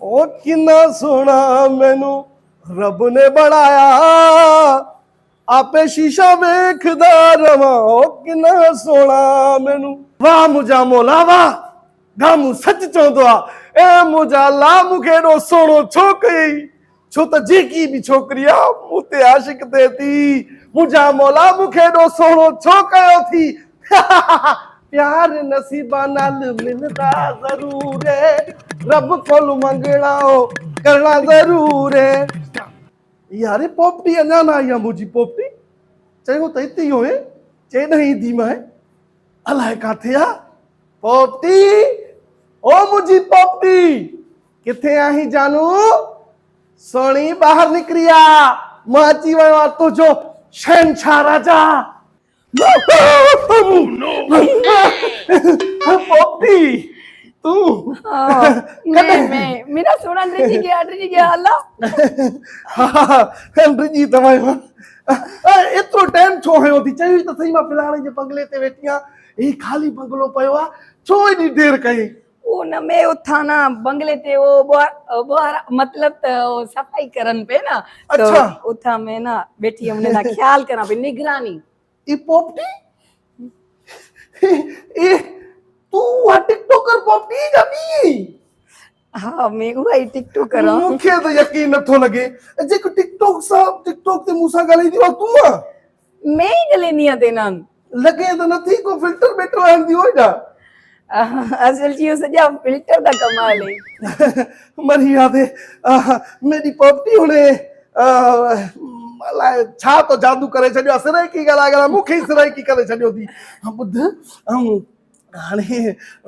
ओ किन्ना सोना मैनू रब ने बनाया आपे शीशा वेखदा रवा ओ किन्ना सोना मैनू वाह मुझा मौला वाह गामू सच चवंदो आहे ए मुझा ला मूंखे एॾो सोनो छो कयई छो त जेकी बि छोकिरी आहे मूं ते आशिक थिए थी मुझा मौला मूंखे एॾो सोनो छो कयो थी प्यार नसीबा नाल मिलदा ज़रूर है रब कोल मंगणा करना ज़रूर है यारे पोपटी अञा न आई आहे मुंहिंजी पोपटी चयो त हिते ई हुए चई न ईंदी मैं अलाए काथे आहे पोपटी ओ मुंहिंजी पोपटी किथे आहीं जानू सोणी ॿाहिरि निकिरी आ मां अची वियो आहे तुंहिंजो शहनशाह राजा पोपटी तू मेरा सोना ड्रिजी गया अल्लाह ड्रिजी तमायो एतिरो टाइम छो हयो थी चई त सही मां फिलहाल जे बंगले ते वेठी आं ही खाली बंगलो पियो आहे छो एॾी देर कई उन में उथा ना बंगले ते वो मतलब तो सफाई करन पे ना तो अच्छा उथा में ना बैठी हमने ना ख्याल करा पे निगरानी ई पोपटी ए तू आ टिकटॉकर पोपटी जमी हाँ मैं वही टिकटॉक करा मूंखे त यकीन नथो लगे जेको टिकटॉक ते मूंसां ॻाल्हाईंदी आहे तूं आ मैं ही गलेनी ते ना लगे त नथी को फिल्टर बेटर हणंदी होई ना असल चीज सजा फिल्टर दा कमाल है मरी याद है मेरी पोपटी हुने अलाए छा तो जादू करे छॾियो सिराइकी ॻाल्हाए मूंखे सिराइकी करे छॾियो थी ॿुध हाणे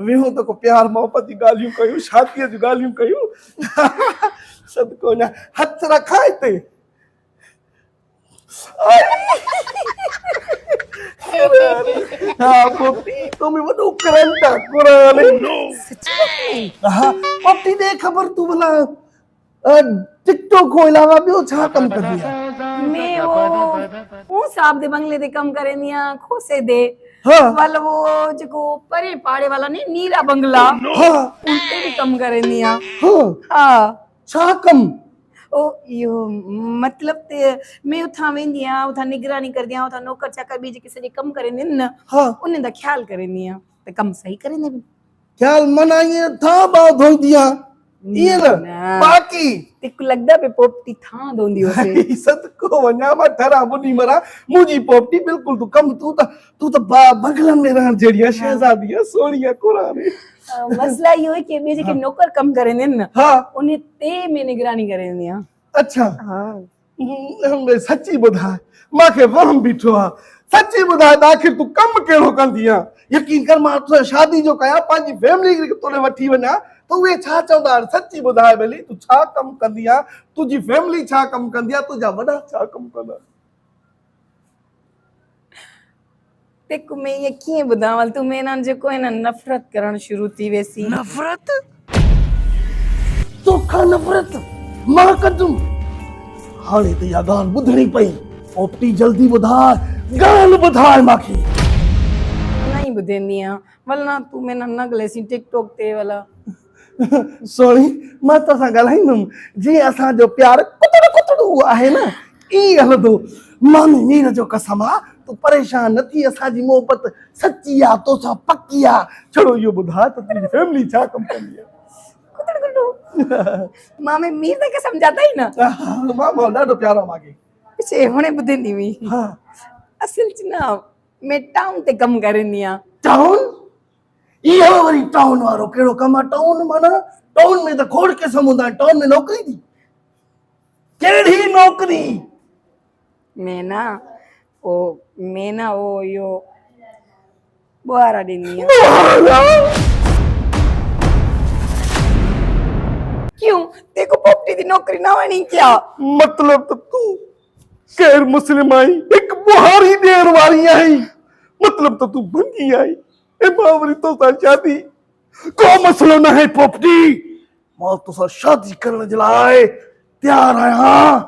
वेहो त को प्यार मोहब्बत जी ॻाल्हियूं कयूं शादीअ जूं ॻाल्हियूं कयूं सदको न हथ रखा हिते हाँ पोपटी तो मैं वॾो करंट आहे क़ुरान हाँ पोपटी दे ख़बर तू भला टिकटॉक को अलावा ॿियो छा कम कंदी आहे मैं वो साहब दे बंगले ते कम करेंदी आ खोसे दे हाँ वाला वो जो परे पाड़े वाला नहीं नीरा बंगला हाँ उनते भी कम करेंदी आ हाँ हाँ छा कम ओ यो मतलब ते मैं उथा वेंदी आ उथा निगरानी करदी आ उथा नौकर चाकर भी जेके सजे कम करेंदी न हाँ उन्हें दा ख्याल करेंदी आ ते कम सही करेंदी भी ख्याल मना ये था बात होई दिया ये ना बाकी तिक लगदा पे पोपटी था दोंदी होसे सदको वञा मां ठरा बुनी मरा मुंहिंजी पोपटी बिल्कुल तू कम तू त बंगलन में रहण जहिड़ी आहे शहजादी आहे सोणी आहे क़ुरान मसला यो है कि जेके नौकर कम करेंदी न हाँ उन्हें ते में निगरानी करेंदी आ अच्छा हाँ सच्ची ॿुधाए मूंखे वहम बीठो आहे सच्ची ॿुधाए त आख़िर तूं कमु कहिड़ो कंदी आहे यकीन कर मां तुंहिंजे शादी जो कयां पंहिंजी फैमिली खे तोड़े वठी वञा त उहे छा चवंदा आहिनि सच्ची ॿुधाए भली तूं छा कमु कंदी आहे तुंहिंजी फैमिली छा कमु कंदी आहे तुंहिंजा वॾा छा कमु कंदा तेक में ये कीअं ॿुधावल तूं में न जेको है न नफ़रत करण शुरू थी वेसी नफ़रत तोखां नफ़रत मां कंदुमि हाणे त इहा ॻाल्हि ॿुधणी पई पोपटी जल्दी ॿुधाए ॻाल्हि ॿुधाए मूंखे नहीं बुझेंदी आ वलना तू में न गलेसी टिकटॉक ते वाला सोणी मां तोसां ॻाल्हाईंदुमि जीअं असांजो प्यार कुतड़ कुतड़ आहे न ई हलंदो मामी मीर जो कसम आहे तू परेशान न थी असांजी मोहबत सच्ची आहे तोसां पक्की आहे छड़ो इहो ॿुधाए त तुंहिंजी फैमिली छा कमु कंदी आहे कुतड़ कुतड़ मामे मीर तक समझाता ही ना मां ॾाढो प्यारो आहे मूंखे पीछे हुने बुझेंदी हुई हाँ असल च ना मैं टाउन ते कम करेंदी आ टाउन इहो वरी टाउन वारो कहिड़ो कमु आहे टाउन माना टाउन में त खोड़ के हूंदा आहिनि टाउन में नौकिरी थी कहिड़ी नौकिरी मैं ना वो यो बुआरा देनी आ क्यों देखो पोपटी दी नौकरी ना वणी क्या मतलब त तू गैर मुस्लिम आई एक बुहारी ॾियण वारी आई मतलब त तू बंदी आई ए मां वरी तोसां शादी को मसलो न है पोपटी मां तोसां शादी करण जे लाइ तयार आहियां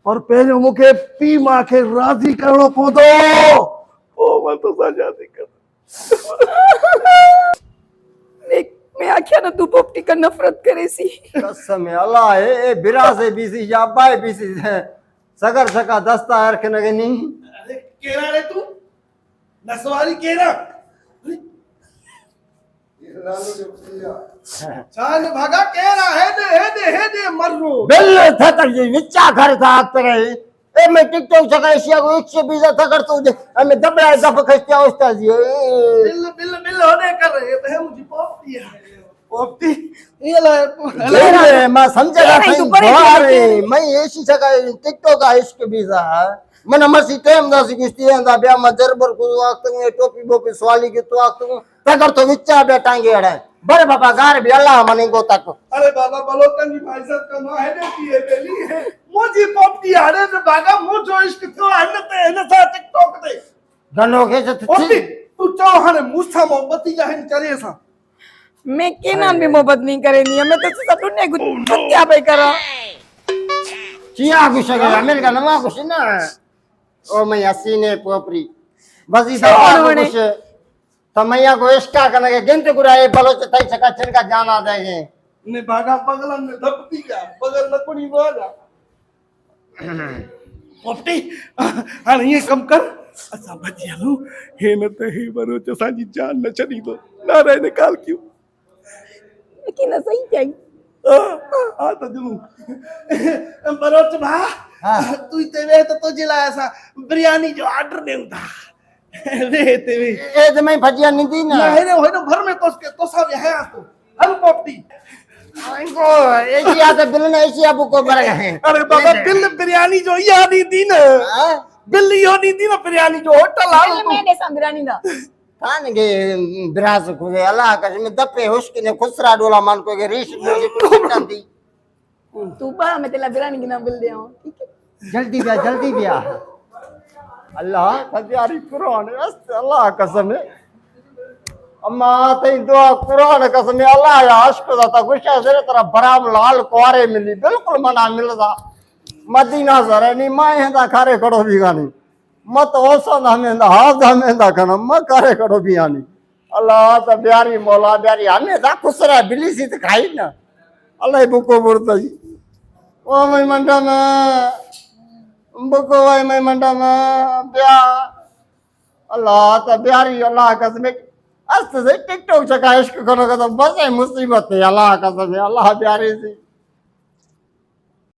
पर पहिरियों मूंखे पीउ मां खे राज़ी करणो पवंदो पोइ मां तोसां शादी कंदुमि मैं आख्या ना तू पोपटी का नफरत करे सी। कसम अल्लाह ए बिरा से बीसी या बाय बीसी सगर सका दस्ता हर के नगनी अरे केरा रे तू नसवारी केरा चाल भागा केरा है दे मर्रो बिल थकर जी विचा घर था तेरे ए मैं टिकटॉक सका एशिया को 120 थकर तो हमें दबड़ा दब खस्तिया उस्ताद जी बिल होने कर रहे है मुझे पोपटी ये ले मैं समझा नहीं, था तू परे बारे मैं एसी सका टिकटॉक का इश्क वीजा मन मसी टाइम दासी किस्ती अंदा ब्या मदर बर को वक्त में टोपी बोपी सवाली के तो वक्त तगर तो विचा बेटांगे अड़े बड़े बाबा गार भी अल्लाह मने को तक अरे बाबा बलोतन की भाई साहब कमा है देती है बेली है मुझे पोपटी आड़े ने भागा मु जो इश्क तो है न था टिकटॉक ते गनो के पोपटी तू चाहो हने मुसा मोहब्बती जा है करे सा मैं के नाम भी मोहब्बत नहीं करे नहीं मैं तो सब ने कुछ क्या पे करा चिया कुछ गया मेरे का नवा कुछ ना ओ मैं हसीने पोपरी बस इस कुछ तमैया को इसका करने के गिनते गुराए बलोच तई सका चन का जाना देंगे ने भागा बगल में धपती गया बगल में कुड़ी बोला पोपटी हां ये कम कर असा बचिया लो हे न ते हे बरो चसा जी जान न चली दो ना रहे निकाल क्यों लेकिन सही चाहिए आ तो जरूर बरोच भा तू तेवे तो तुझे लाया सा बिरयानी जो ऑर्डर दे उठा वे तेवे ए तो मैं भजिया नहीं दी ना है रे होय भर में तो उसके तो सब है तो हल पोपटी इनको एशिया से बिल ने एशिया बुक को मर गए अरे बाबा बिल बिरयानी जो ये आनी दी ना बिल यो नी दी ना बिरयानी जो होटल आ मैंने संग्रानी दा कान के बिरास को अल्लाह कसम दपे हुस्क ने खुसरा डोला मान को के रीश मुझे कुछ दी तू बा मैं तेला बिरानी की ना बिल दे आऊं ठीक है जल्दी भी आ अल्लाह तबियारी कुरान अल्लाह कसम अम्मा तई दुआ कुरान कसम अल्लाह या अश्क दा गुस्सा से तेरा बराम लाल कुआरे मिली बिल्कुल मना मिलदा मदीना सरे नी माए हंदा खारे खड़ो भी गानी मत ओसा ना हमें हाथ हमें दा कन म करे खड़ो भी आनी अल्लाह तबियारी मौला बियारी हमें दा खुसरा बिली सी त खाई ना अल्लाह बुको बुरतई ओ मैं मंडा में बुको भाई मैं मंडा में ब्या अल्लाह तबियारी अल्लाह कसम अस्त से टिकटॉक चका इश्क करो का तो बस है मुसीबत है अल्लाह कसम अल्लाह प्यारी सी